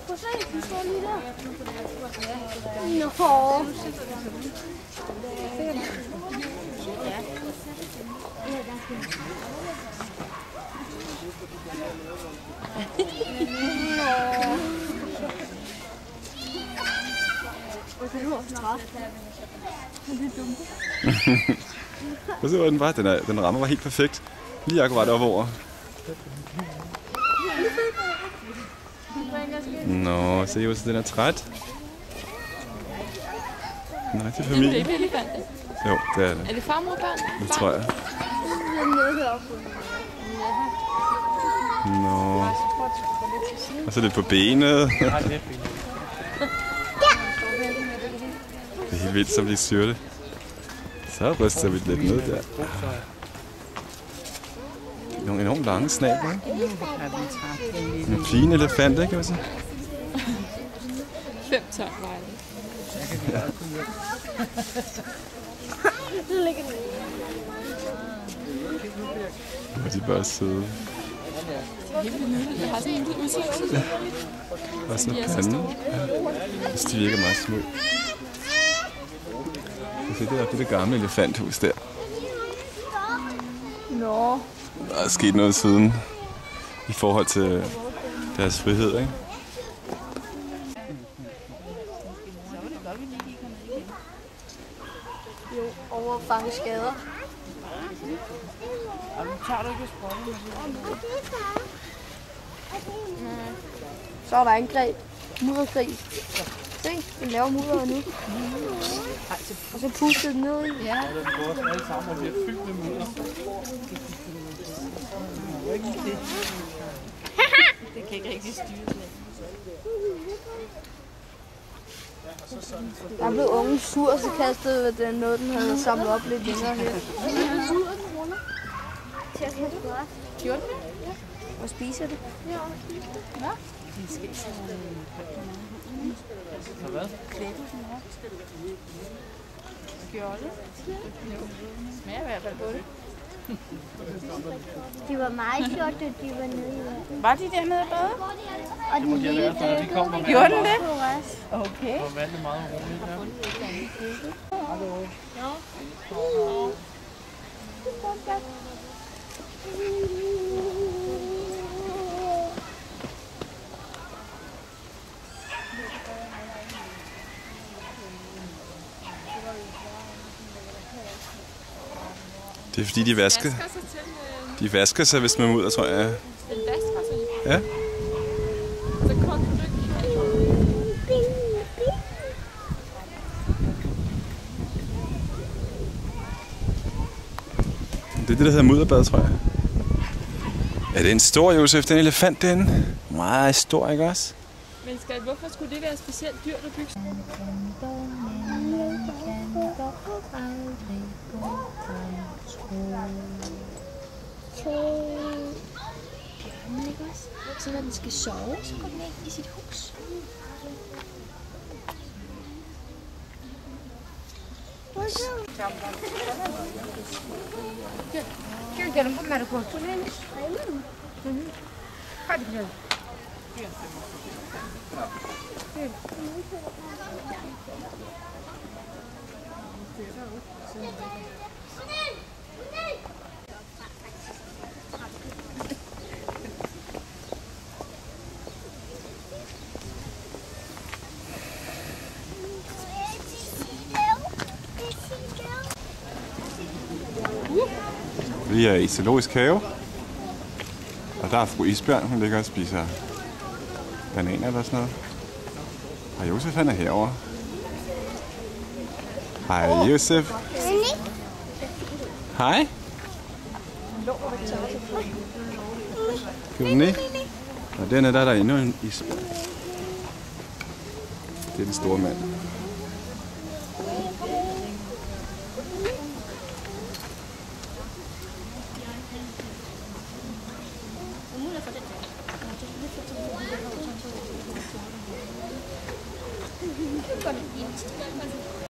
Prøv at se, den står lige der. Nå. Prøv at se, hvor den var. Den rammer var helt perfekt. Lige akkurat op over. Nå, se jo, så den er træt. Nej, det er familie. Det er elefant. Jo, det er det. Er det farmorbørn? Det tror jeg. Nå. Og så er det på benet. Det er helt vildt, som de syr det. Så ryster vi lidt ned der. Nogle enormt lange snabler. En fin elefant, ikke? Kan man sige? 5 ton vejer det. Ja. Og de er bare søde. Det er helt vildt. De har sådan en lille udseende. Og sådan en pande. Ja. De virker meget små. Det er det gamle elefanthus der. Nå. Der er sket noget siden i forhold til deres frihed, ikke? Jo, over at fange skader. Tager du ikke sprøjten? Så er der angreb. Mudderkrig. Se, den laver mudder nu. Og så puster den ned i. Ja. Det kan ikke rigtig styre. Der blev ungen sur, så kastede den noget, den havde samlet op lidt længere her. Gjorde den? Og spiser det. Ja. Nå? De skal ikke så hvad? Klæbelsen her. Skjolde. Smager i hvert fald på det. De var meget flotte, de var nede i. Var de dernede og bade? Og den lille døde. Gjorde den det? Okay. Og vandet er meget roligt her. Det er fordi, de vasker sig, hvis man er ud, tror jeg. Den vasker sig? Ja. Så kom du ikke. Det er det, der hedder mudderbad, tror jeg. Er det en stor, Josef, den elefant derinde? Meget stor, ikke også? Men hvorfor skulle det være specielt dyrt at bygge? Bjørnen, ikke også? Så når den skal sove, så går den ind i sit hus. Gelin bunları koy. Bu neymiş? Hadi gidelim. Vi er i zoologisk have, og der er fru Isbjørn, hun ligger og spiser bananer eller sådan noget. Og Josef, han er herovre. Hej Josef. Hej. Kan du ned? Og dernede der er der endnu en isbjørn. Det er den store mand.